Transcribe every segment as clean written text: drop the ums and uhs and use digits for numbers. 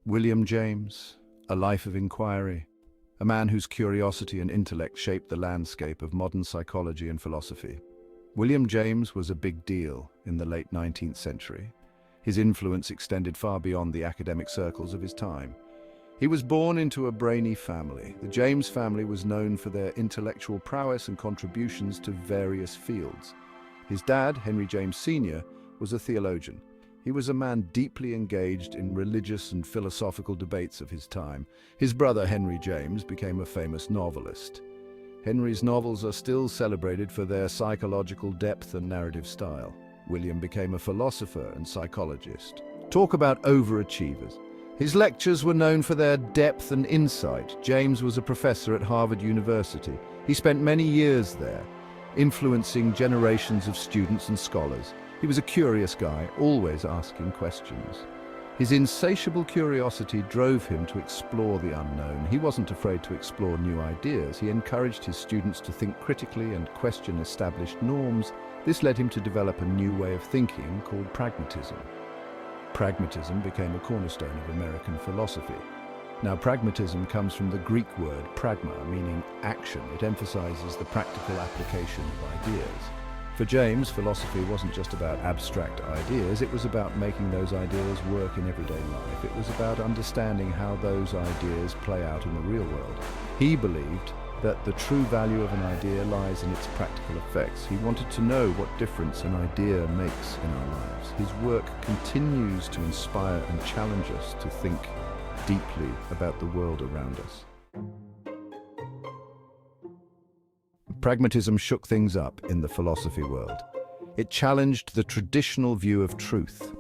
William James, A Life of Inquiry, a man whose curiosity and intellect shaped the landscape of modern psychology and philosophy. William James was a big deal in the late 19th century. His influence extended far beyond the academic circles of his time. He was born into a brainy family. The James family was known for their intellectual prowess and contributions to various fields. His dad, Henry James Sr., was a theologian. He was a man deeply engaged in religious and philosophical debates of his time. His brother, Henry James, became a famous novelist. Henry's novels are still celebrated for their psychological depth and narrative style. William became a philosopher and psychologist. Talk about overachievers. His lectures were known for their depth and insight. James was a professor at Harvard University. He spent many years there, influencing generations of students and scholars. He was a curious guy, always asking questions. His insatiable curiosity drove him to explore the unknown. He wasn't afraid to explore new ideas. He encouraged his students to think critically and question established norms. This led him to develop a new way of thinking called pragmatism. Pragmatism became a cornerstone of American philosophy. Now, pragmatism comes from the Greek word pragma, meaning action. It emphasizes the practical application of ideas. For James, philosophy wasn't just about abstract ideas, it was about making those ideas work in everyday life. It was about understanding how those ideas play out in the real world. He believed that the true value of an idea lies in its practical effects. He wanted to know what difference an idea makes in our lives. His work continues to inspire and challenge us to think deeply about the world around us. Pragmatism shook things up in the philosophy world. It challenged the traditional view of truth.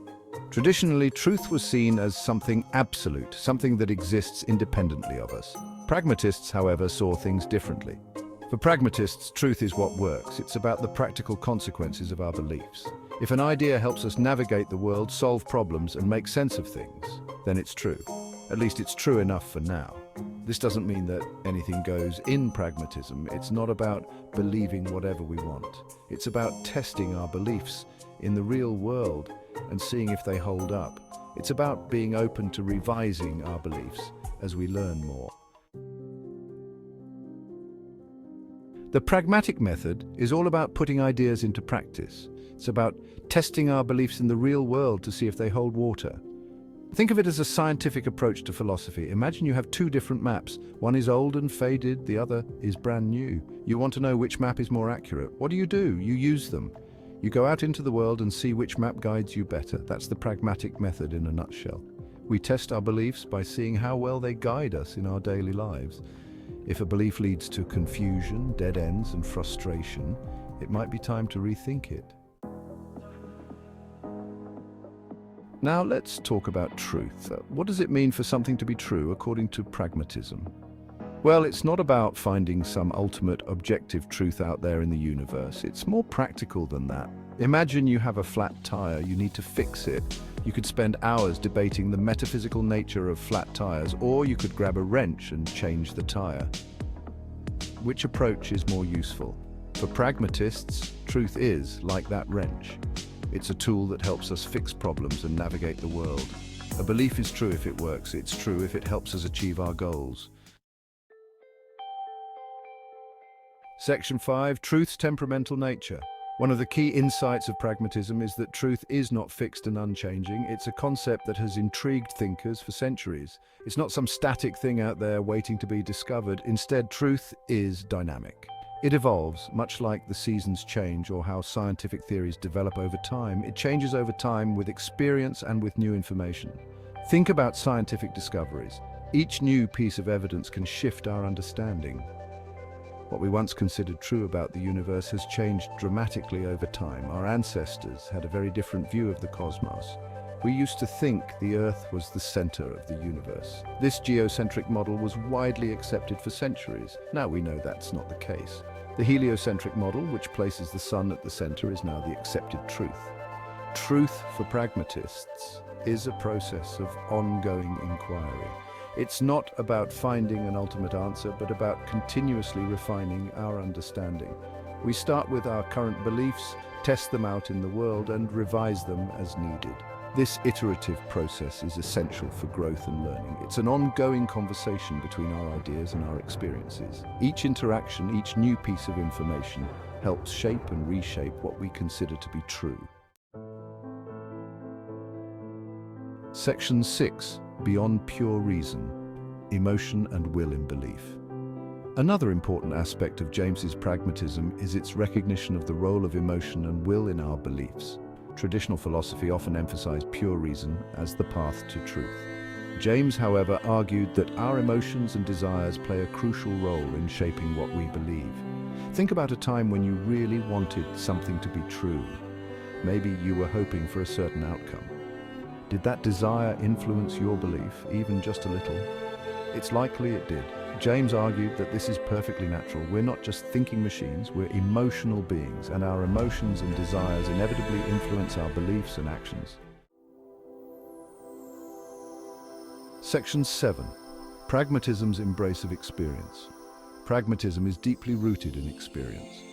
Traditionally, truth was seen as something absolute, something that exists independently of us. Pragmatists, however, saw things differently. For pragmatists, truth is what works. It's about the practical consequences of our beliefs. If an idea helps us navigate the world, solve problems, and make sense of things, then it's true. At least it's true enough for now. This doesn't mean that anything goes in pragmatism. It's not about believing whatever we want. It's about testing our beliefs in the real world and seeing if they hold up. It's about being open to revising our beliefs as we learn more. The pragmatic method is all about putting ideas into practice. It's about testing our beliefs in the real world to see if they hold water. Think of it as a scientific approach to philosophy. Imagine you have two different maps. One is old and faded, the other is brand new. You want to know which map is more accurate. What do? You use them. You go out into the world and see which map guides you better. That's the pragmatic method in a nutshell. We test our beliefs by seeing how well they guide us in our daily lives. If a belief leads to confusion, dead ends, and frustration, it might be time to rethink it. Now let's talk about truth. What does it mean for something to be true according to pragmatism? Well, it's not about finding some ultimate objective truth out there in the universe. It's more practical than that. Imagine you have a flat tire, you need to fix it. You could spend hours debating the metaphysical nature of flat tires, or you could grab a wrench and change the tire. Which approach is more useful? For pragmatists, truth is like that wrench. It's a tool that helps us fix problems and navigate the world. A belief is true if it works. It's true if it helps us achieve our goals. Section 5, Truth's Temperamental Nature. One of the key insights of pragmatism is that truth is not fixed and unchanging. It's a concept that has intrigued thinkers for centuries. It's not some static thing out there waiting to be discovered. Instead, truth is dynamic. It evolves, much like the seasons change or how scientific theories develop over time. It changes over time with experience and with new information. Think about scientific discoveries. Each new piece of evidence can shift our understanding. What we once considered true about the universe has changed dramatically over time. Our ancestors had a very different view of the cosmos. We used to think the Earth was the center of the universe. This geocentric model was widely accepted for centuries. Now we know that's not the case. The heliocentric model, which places the sun at the center, is now the accepted truth. Truth for pragmatists is a process of ongoing inquiry. It's not about finding an ultimate answer, but about continuously refining our understanding. We start with our current beliefs, test them out in the world, and revise them as needed. This iterative process is essential for growth and learning. It's an ongoing conversation between our ideas and our experiences. Each interaction, each new piece of information helps shape and reshape what we consider to be true. Section 6. Beyond pure reason, emotion and will in belief. Another important aspect of James's pragmatism is its recognition of the role of emotion and will in our beliefs. Traditional philosophy often emphasized pure reason as the path to truth. James, however, argued that our emotions and desires play a crucial role in shaping what we believe. Think about a time when you really wanted something to be true. Maybe you were hoping for a certain outcome. Did that desire influence your belief, even just a little? It's likely it did. James argued that this is perfectly natural. We're not just thinking machines, we're emotional beings, and our emotions and desires inevitably influence our beliefs and actions. Section 7. Pragmatism's Embrace of experience. Pragmatism is deeply rooted in experience.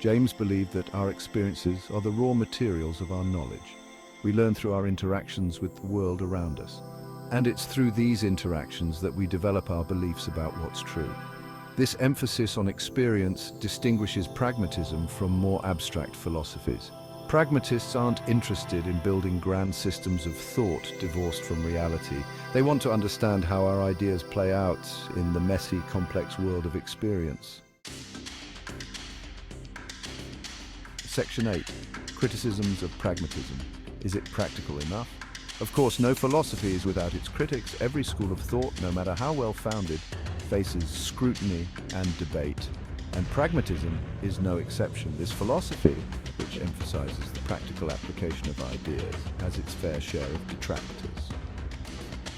James believed that our experiences are the raw materials of our knowledge. We learn through our interactions with the world around us. And it's through these interactions that we develop our beliefs about what's true. This emphasis on experience distinguishes pragmatism from more abstract philosophies. Pragmatists aren't interested in building grand systems of thought divorced from reality. They want to understand how our ideas play out in the messy, complex world of experience. Section 8. Criticisms of pragmatism. Is it practical enough? Of course, no philosophy is without its critics. Every school of thought, no matter how well-founded, faces scrutiny and debate. And pragmatism is no exception. This philosophy, which emphasizes the practical application of ideas, has its fair share of detractors.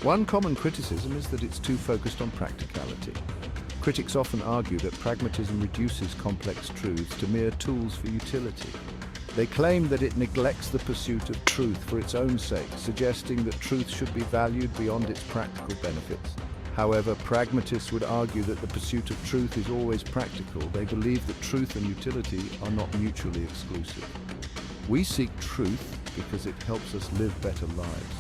One common criticism is that it's too focused on practicality. Critics often argue that pragmatism reduces complex truths to mere tools for utility. They claim that it neglects the pursuit of truth for its own sake, suggesting that truth should be valued beyond its practical benefits. However, pragmatists would argue that the pursuit of truth is always practical. They believe that truth and utility are not mutually exclusive. We seek truth because it helps us live better lives.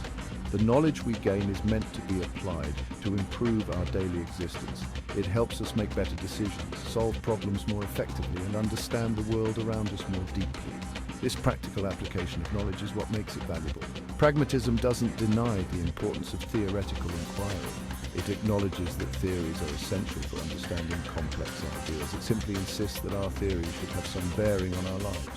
The knowledge we gain is meant to be applied to improve our daily existence. It helps us make better decisions, solve problems more effectively, and understand the world around us more deeply. This practical application of knowledge is what makes it valuable. Pragmatism doesn't deny the importance of theoretical inquiry. It acknowledges that theories are essential for understanding complex ideas. It simply insists that our theories should have some bearing on our lives.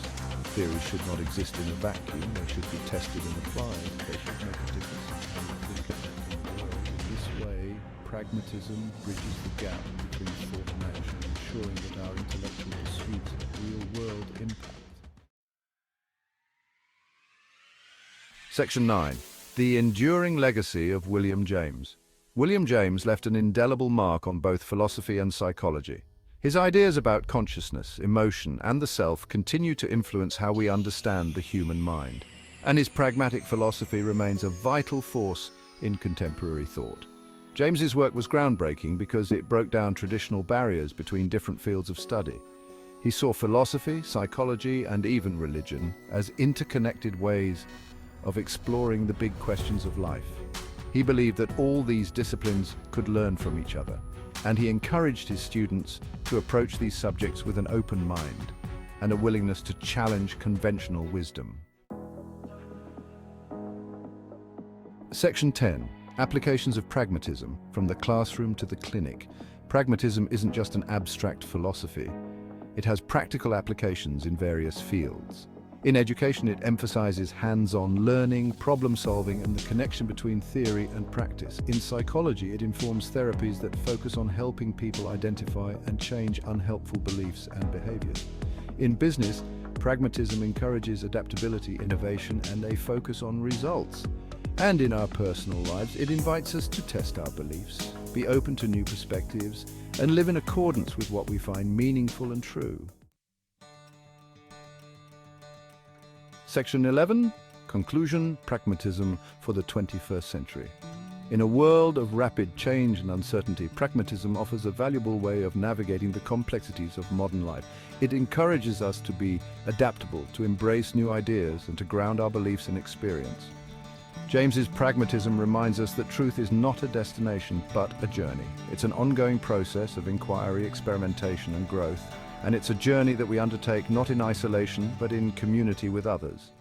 Theories should not exist in a vacuum. They should be tested and applied. They should make a difference in how we think about the world. In this way, pragmatism bridges the gap between thought and action, ensuring that our intellectual pursuits have real-world impact. Section 9. The enduring legacy of William James. William James left an indelible mark on both philosophy and psychology. His ideas about consciousness, emotion, and the self continue to influence how we understand the human mind, and his pragmatic philosophy remains a vital force in contemporary thought. James's work was groundbreaking because it broke down traditional barriers between different fields of study. He saw philosophy, psychology, and even religion as interconnected ways of exploring the big questions of life. He believed that all these disciplines could learn from each other, and he encouraged his students to approach these subjects with an open mind and a willingness to challenge conventional wisdom. Section 10. Applications of pragmatism, from the classroom to the clinic. Pragmatism isn't just an abstract philosophy. It has practical applications in various fields. In education, it emphasizes hands-on learning, problem-solving, and the connection between theory and practice. In psychology, it informs therapies that focus on helping people identify and change unhelpful beliefs and behaviors. In business, pragmatism encourages adaptability, innovation, and a focus on results. And in our personal lives, it invites us to test our beliefs, be open to new perspectives, and live in accordance with what we find meaningful and true. Section 11. Conclusion: Pragmatism for the 21st century. In a world of rapid change and uncertainty, pragmatism offers a valuable way of navigating the complexities of modern life. It encourages us to be adaptable, to embrace new ideas, and to ground our beliefs in experience. James's pragmatism reminds us that truth is not a destination, but a journey. It's an ongoing process of inquiry, experimentation, and growth, and it's a journey that we undertake not in isolation, but in community with others.